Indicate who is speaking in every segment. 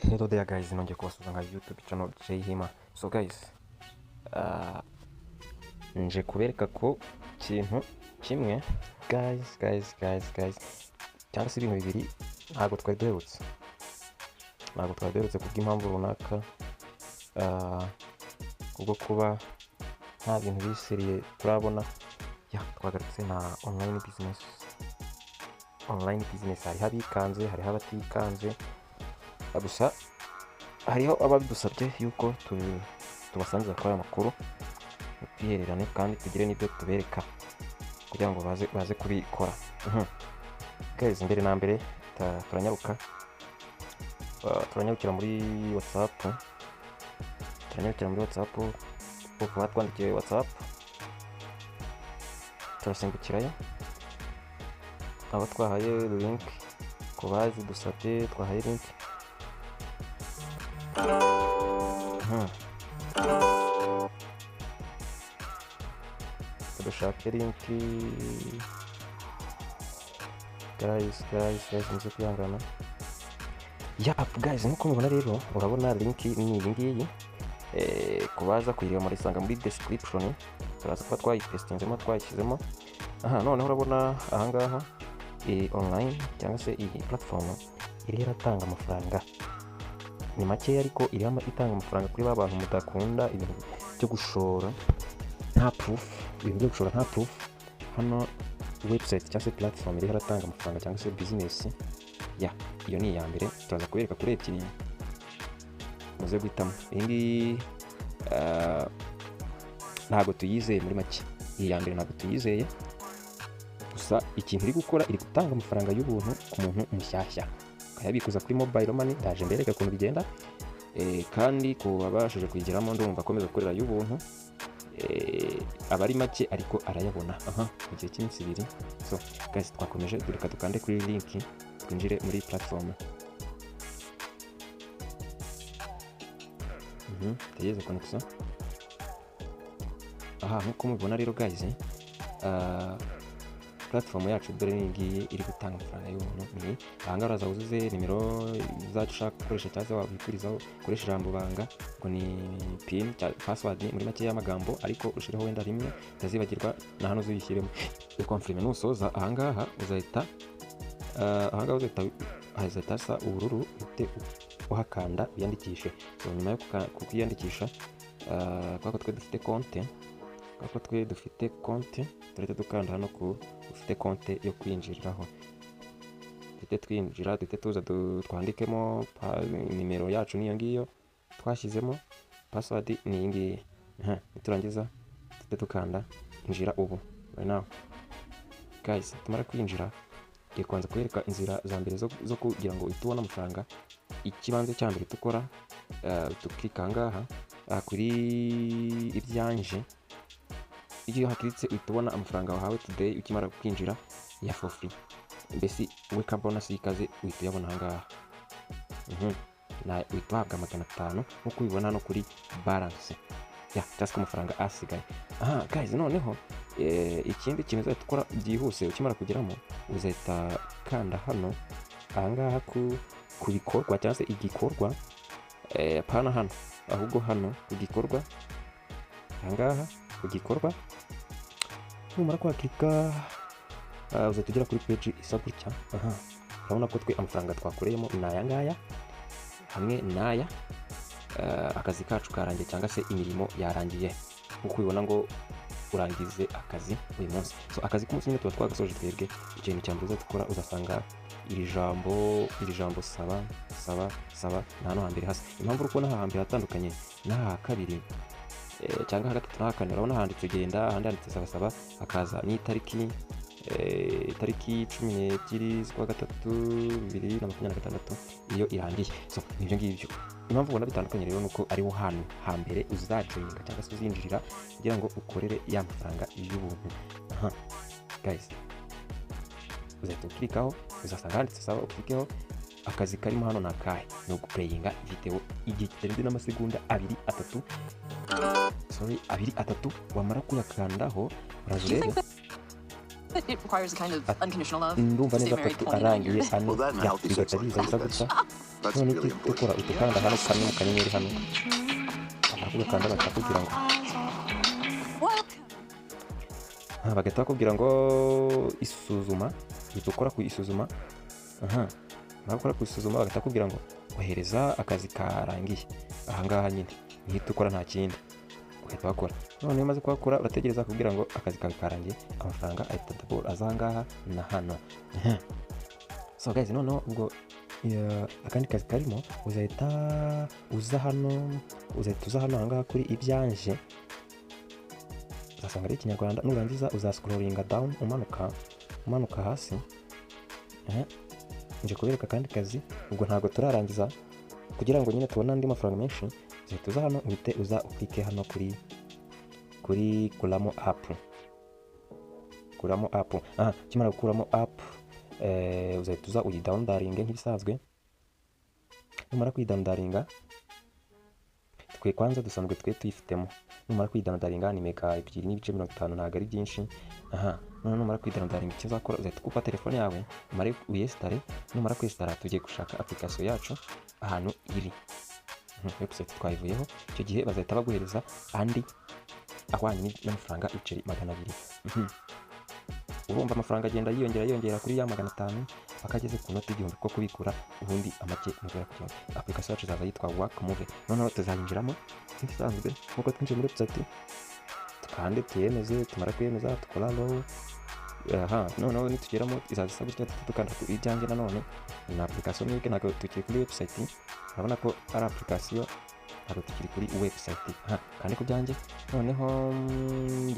Speaker 1: Hello there guys, nongeye kubasubiza nka YouTube channel Jayhim. So guys, nje kubereka ko kintu kimwe guys cyangwa se ibintu bibiri ntabwo twari duherutse kubw'impamvu runaka, kubwo kuba nta bintu biseriye turabona. Twagarutse na online business. Hariho abikanze, hariho abatikanze, gusa hariho abadusabye yuko tubasangiza kuri aya makuru, twihererane kandi tugire n'ibyo tubereka kugira ngo baze kubikora. Guys, mbere na mbere turanyarukira muri WhatsApp. Ubu twandikiye WhatsApp, turasimbukirayo. Aba twahaye link ku bazi dusabye, twahaye link. Dushake link guys muze kwihangana. Guys, nkuko mubibona rero, urabona link ni iyi ngiyi. Kubaza kuyireba murisanga muri description, turaza kuba twayipestinzemo, twayishyizemo. Noneho urabona ahangaha online cyangwa se iyi platform iri iratanga amafaranga. Ni make ariko iri itanga amafaranga kuri ba bantu mudakunda ibintu byo gushora nta proof. Hano website cyangwa se platform iri iratanga amafaranga cyangwa se business. Iyo ni iya mbere, turaza kubereka kuri ebyiri muze guhitamo. Iyi ntabwo tuyizeye muri make. Iyi ya mbere ntabwo tuyizeye, gusa ikintu iri gukora, iri gutanga amafaranga y'ubuntu ku muntu mushyashya, akayabikuza kuri mobile money. Ndaje mbereka ukuntu bigenda, kandi ku babashije kuyigeramo ndumva akomeza gukorera y'ubuntu. Abari make ariko arayabona mu gihe cy'iminsi ibiri. So guys, twakomeje, reka dukande kuri link twinjire muri platform. Tugeze connection. Nkuko mubibona rero guys, platform yacu dore ni ngiyi iri gutanga amafaranga y'ubuntu. Ni ahangaha uraza wuzuze nimero zacu ushaka gukoresha cyangwa se wabikurizaho, ukoresha ijambo banga ngo ni pin password muri make y'amagambo, ariko ushireho wenda rimwe utazibagirwa na hano uzishyiremo confirm. Nusoza ahangaha uzahita hasa ubururu, uhite uhakanda uyandikishe. So nyuma yo kukiyandikisha, kwako twe dufite konti, turete dukanda hano ku ufite konti yo kwinjiriraho. Duhite tuza twandikemo nimero yacu niyo ngiyo twashyizemo, password ni iyi ngiyi. Niturangiza duhite dukanda injira ubu right now. Guys, tumara kwinjira, ngiye kubanza kwereka inzira za mbere zo kugira ngo uhite ubona amafaranga. Ikibanza cya mbere dukora, tukika ahangaha kuri ibyanje. Iyo hakiritse uhita ubona amafaranga wahawe today ukimara kwinjira ya for free. Mbese weka bonus y'ikaze uhita uyabona ahangaha. Uhita uhabwa 500 nk'uko ubibona hano kuri balance. Just amafaranga asigaye. Guys, noneho ikindi kintu uzahita ukora byihuse ukimara kugeramo, uzahita kanda hano ahangaha ku bikorwa cyangwa se igikorwa. Pana hano, ahubwo hano igikorwa, ahangaha igikorwa. Numara kwakika, uzahita tugera kuri page isa gutya. Urabona ko twe amafaranga twakoreyemo ni aya ngaya hamwe n'aya. Akazi kacu karangiye cyangwa se imirimo yarangiye, nk'uko ubibona ngo urangize akazi uyu munsi. So akazi k'umunsi nyine tuba twagasoje twebwe. Ikintu cya mbere uzakora, uzasanga iri jambo saba na hano hambere hasi. Impamvu uri kubona aha hambere hatandukanye n'aha kabiri cyangwa gatatu n'aha kane, urabona handitse genda, ahandi handitse saba, hakaza n'itariki 12 z'ukwa gatatu 2026 iyo irangiye. So nibyo ngibyo. Impamvu ubona bitandukanye rero nuko ariho hano hambere uzajoyinga cyangwa se uzinjirira kugira ngo ukorere ya mafaranga y'ubuntu. Guys, uzahita ukirikaho, uzasanga handitse saba, ukirikeho. Akazi karimo hano nakahe, no guplayinga video igihe kitarenze n'amasegonda 2-3. Wamara kuyakandaho urazurebe
Speaker 2: It requires a kind of unconditional love.
Speaker 1: ndumva
Speaker 2: To stay
Speaker 1: neza
Speaker 2: married
Speaker 1: atatu
Speaker 2: only 9
Speaker 1: arangiye
Speaker 2: years.
Speaker 1: ane
Speaker 3: Well, that
Speaker 1: ya
Speaker 3: healthy
Speaker 1: bigahita
Speaker 3: sex
Speaker 1: biza
Speaker 3: life,
Speaker 1: bisa
Speaker 3: that's
Speaker 1: gutya
Speaker 3: that's
Speaker 1: none
Speaker 3: really
Speaker 1: dukora
Speaker 3: important.
Speaker 1: udukanda hano kamwe mu kanyenyeri hano bakakugakanda bakakubwira ngo bagahita bakubwira ngo isuzuma uhita ukora ku isuzuma gukora ku isuzuma bagahita bakubwira ngo ohereza akazi karangiye ahangaha nyine uhita ukora nta kindi ugahita wakora none iyo umaze kuhakora urategereza kugira ngo akazi kawe karangiye amafaranga ahita aza ahangaha na hano so guys noneho ubwo akandi kazi karimo uzahita uza hano ahangaha kuri ibyanje uzasanga ari ikinyarwanda nurangiza uzascrollinga down umanuka hasi nje kubereka akandi kazi ubwo ntabwo turarangiza kugira ngo nyine tubone andi mafaranga menshi uzahita uza hano uhite uza uklike hano kuri kuramo app kimara gukuramo app uzahita uza uyidownloadinge nk'ibisanzwe numara kuyidownloadinga twe kwanza dusanzwe twe tuyifitemo numara kuyidownloadinga ni mega 2.50 ntabwo ari byinshi numara kuyidownloadinga icyo uzakora uzahita ukupa telefone yawe umare uyinstale numara kuyinstala tugiye gushaka application yacu ahantu iri website twayivuyeho icyo gihe bazahita baguhereza andi ahwanye n'amafaranga 200 urumva amafaranga agenda yiyongera kuri ya 500 akageze ku noti y'igihumbi ko kubikura ubundi amake mubera kugira application yacu zaza yitwa Workmove noneho tuzayinjiramo nk'isanzwe nkuko twinjiye muri website tukande tuyemeze tumara kwemeza tukora low noneho nitugeramo izazisa gutya tukanda ku ibyanjye nanone na application y'ike ntabwo tukiri kuri website urabona ko ari application ntabwo tukiri kuri website kandi ku byanjye noneho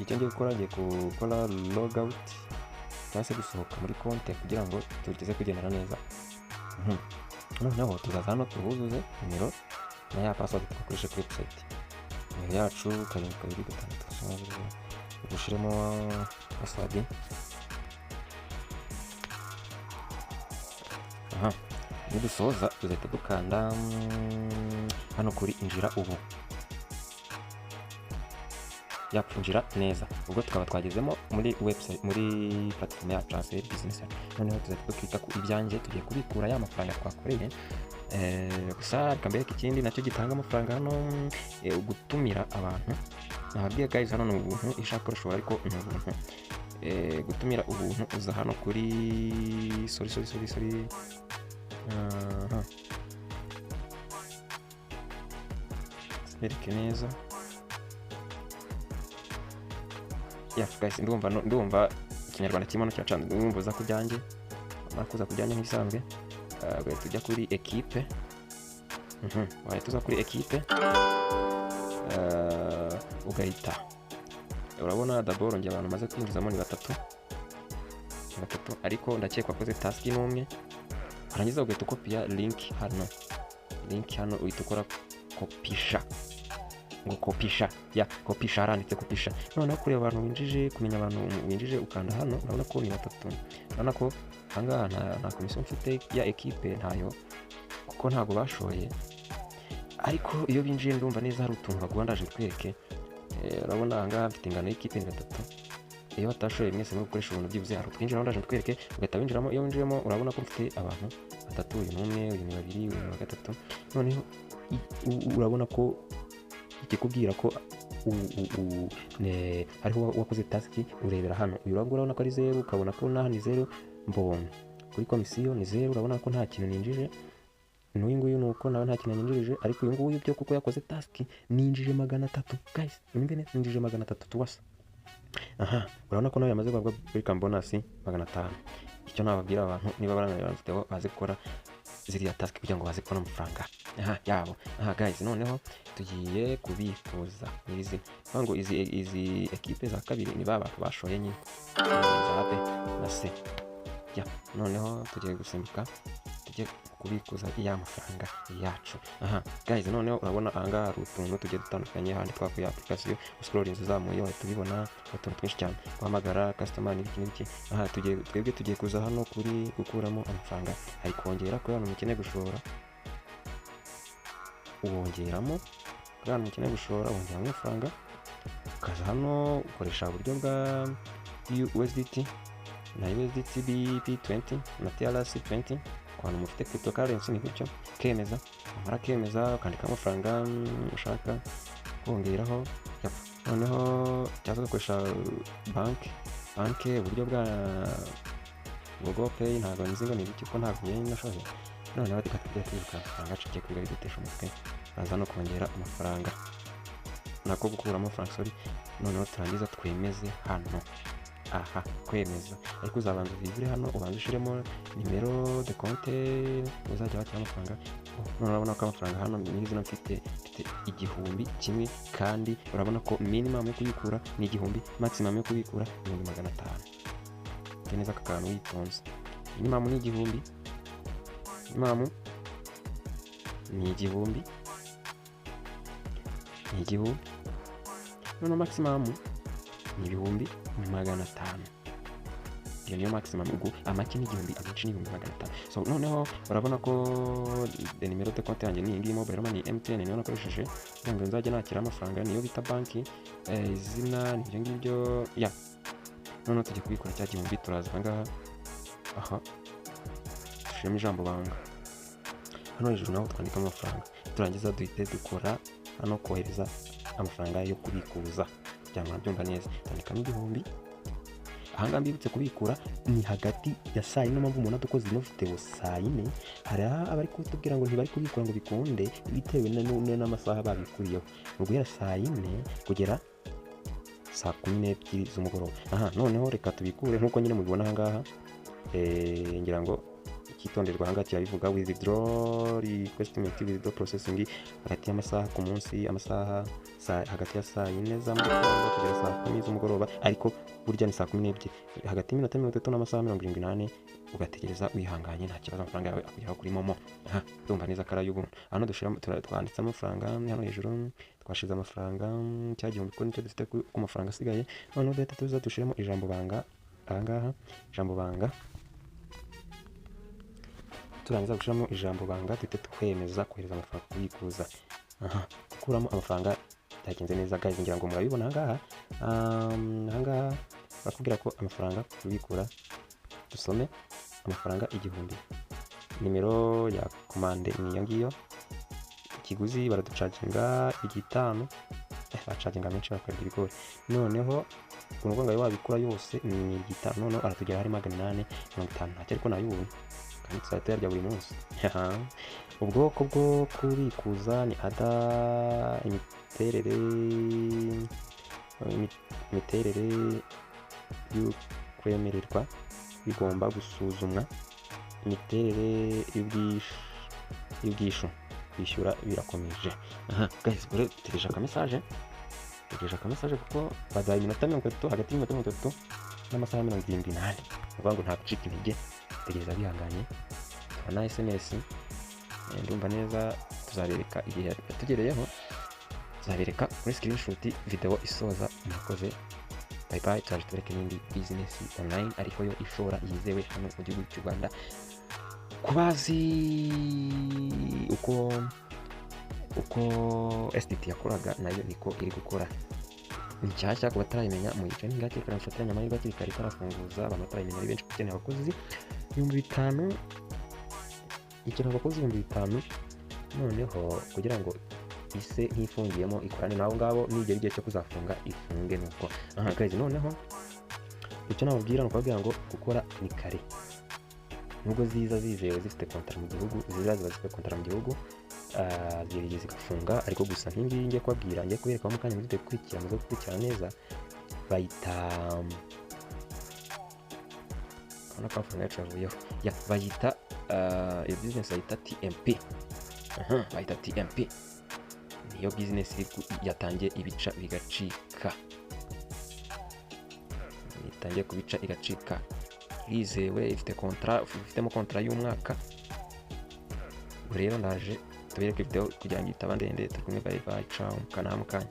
Speaker 1: icyo ngiye gukora logout cyangwa gusohoka muri konti kugira ngo tugeze kugendana neza noneho tuzaza hano tuhuzuze nimero na ya password twakoresha kuri website nimero yacu 726 dushiremo password nidusoza tuzahita dukanda hano kuri injira ubu yakwinjira neza ubwo tukaba twagezemo muri website muri platform ya transfer business noneho tuzahita dukita ku ibyanjye tugiye kubikura ya mafaranga twakoreye gusa kambere ikindi nacyo gitanga amafaranga hano gutumira abantu nababwiye guys hano ni ubuntu ishaka ushobora ariko ni ubuntu gutumira ubuntu uza hano kuri sorry bereke neza guys ndumva ikinyarwanda kimano cyacanze ndumva uza kujyanje marakuza kujyanye nk'isanzwe ugahita ujya kuri equipe wahita uza kuri equipe ugahita urabona d'abord nge abantu maze kwinjizamo ni batatu ariko ndakeka koze task n'umwe arangiza ugahita ukopiya link hano uhita ukora kopisha kopisha aranditse kopisha noneho kureba abantu winjije kumenya abantu winjije ukanda hano urabona ko ni batatu urabona ko ahangaha nta komisiyo mfite ya equipe ntayo kuko ntabwo bashoye ariko iyo binjiye ndumva neza hari utuntu bagwandaje twereke urabona ahangaha mfite ingano y'ikipe ni batatu iyo batashoye mwese no gukoresha ubuntu byibuze hari twinjira ndaje twereke ugahita winjiramo iyo winjiyemo urabona ko mfite abantu batatu uyu n'umwe uyu ni babiri uyu ni gatatu noneho urabona ko ikikubwira ko hariho wakoze task urebera hano uyu urabona ko ari 0 ukabona ko naha ni 0 mbonye kuri komisiyo ni 0 urabona ko nta kintu ninjije n'uyu nguyu nuko nawe nta kintu ninjije ariko uyu nguyu byo kuko yakoze task ninjije 300 guys nimbe ninjije 300 tuwasa urabona ko nawe yamaze guhabwa welcome bonus 500 icyo nababwira abantu niba baranabifiteho baze gukora ziriya task kugira ngo baze kubona amafaranga yabo guys noneho tugiye kubikuza nyirizina ngo izi equipe za kabiri ni baba bashoye nyine za B na C noneho tugiye gusimbuka tugiye kubikuza ya mafaranga yacu guys noneho urabona ahangaha hari utuntu tugiye dutandukanye handi twakuye application scrolling zamuye tubibona utuntu twinshi cyane guhamagara customer n'iki tugiye kuza hano kuri gukuramo amafaranga hari kongera ko hano mukeneye gushora wongeramo hano mukeneye gushora wongeramo amafaranga ukaza hano ukoresha uburyo bwa USDT na USDT B20 na TRC20 ku bantu mufite cryptocurrency. Ni gutyo kemeza, amara kemeza ukandika amafaranga ushaka kongeraho. Noneho cyangwa ugakoresha banki uburyo bwa Google Pay, ntabwo nzi ngo ni iki ko ntabwo njye nashoje. Noneho tukajya kwibuka amafaranga aciye kuri gutesha umutwe, baza no kongera amafaranga nako gukura amafaranga, sorry. Noneho turangiza twemeze hano, aha kwemeza, ariko uzabanza uzivire hano, ubanza ushiremo nimero de compte uzajya wakira amafaranga. Noneho urabona ko amafaranga hano n'izina mfite igihumbi kimwe, kandi urabona ko minimum yo kubikura ni igihumbi, maximum yo kubikura ni 500. Neza aka kantu witonze, minimum ni igihumbi, minimum ni igihumbi, noneho maximum ni ibihumbi 500. Iyo niyo maximum, ubwo amake ni igihumbi, amenshi ni 500. So noneho urabona ko nimero de compte yanjye ni iyi mobile money MTN niyo nakoresheje kugira ngo nzajya nakira amafaranga, niyo bita banki, izina nibyo ngibyo ya. Noneho tujya kubikora cya gihumbi, turaza ahangaha, aha dushiramo ijambo banga hano hejuru, naho twandika amafaranga. Turangiza duhite dukora hano kohereza amafaranga yo kubikuza, cyangwa byumva neza, twandikamo igihumbi. Ahangaha mbibutse kubikura ni hagati ya saa yine, mpamvu umuntu adukoze ino video saa yine, hari abari kutubwira ngo ntibari kubikura ngo bikunde bitewe n'amasaha babikuriyeho, ni guhera saa yine kugera saa 12 z'umugoroba. Noneho reka tubikure nk'uko nyine mubibona ahangaha. Ngira ngo ikitonderwa ahangaha kirabivuga, withdraw requestment, withdraw processing hagati y'amasaha ku munsi, amasaha hagati ya saa 4 z'amugoroba kugera saa 10 z'umugoroba, ariko burya ni saa 12, hagati y'iminota 30 n'amasaha 78 ugategereza wihanganye, nta kibazo, amafaranga yawe akugeraho kuri momo. Ndumva neza kara y'ubuntu. Hano dushiramo, twanditse amafaranga hano hejuru, twashize amafaranga cya gihumbi ko nicyo dufite ku mafaranga asigaye. Noneho duhita tuza dushiremo ijambo banga ahangaha, ijambo banga. Turangiza gushiramo ijambo banga, duhite twemeza kohereza amafaranga kubikuza. Gukuramo amafaranga byagenze neza guys, ngira ngo murabibona ahangaha. Ahangaha bakubwira ko amafaranga kubikura, dusome amafaranga igihumbi, nimero ya komande ni iyo ngiyo, ikiguzi baraducaginga 5, bacaginga menshi bakagira ibigori. Noneho urugo ngayo wabikura yose ni 5, noneho aratugera hari 850, ntacyo ariko nayubuntu kandi tuzajya buri munsi. Ubwoko bwo kubikuza ni ada, imiterere y'ukwemererwa bigomba gusuzumwa, imiterere y'ubwishu kwishyura birakomeje. Guys, bure tegereje akamesaje kuko bazaye iminota 30, hagati y'iminota 30 n'amasaha 78. Uvuga ngo nta gucika intege, tegereza bihanganye, tubona SMS. Ndumva neza, tuzabereka igihe tugereyeho, tuzabereka kuri screenshot video isoza. Murakoze, bye bye. Turaje tureke n'indi business online ariko yo ishora yizewe hano mu gihugu cy'u Rwanda. Kubazi uko SDT yakoraga nayo niko iri gukora. Ni cyashya ku batarayimenya mu gice n'ingake karamfatanya amahirwe akiri kare karafunguza, abantu batarayimenya ari benshi, kuko abakozi 5,000, ikintu abakozi 5,000. Noneho kugira ngo ise nk'ifungiyemo ikorane naho ngabo, nigera igihe cyo kuzafunga ifunge nuko. Guys, noneho icyo nababwira n'ukubwira ngo gukora ni kare, nubwo ziza zizewe zifite kontra mu gihugu, ziba zifite kontra mu gihugu, zirigeze zigafunga, ariko gusa nk'ingiyi ngiye kubabwira, ngiye kubereka mu kanya muze gukurikira neza, bayita kana kafunga yacavuyeho, bayita iyo business bayita TMP. Bayita TMP, niyo business yatangiye ibica bigacika, itangiye kubica igacika, yizewe, ifitemo kontra y'umwaka. Rero ndaje tubereke video kugira ngo itaba ndende. Turi kumwe, bye bye, ciao, kana mukanya.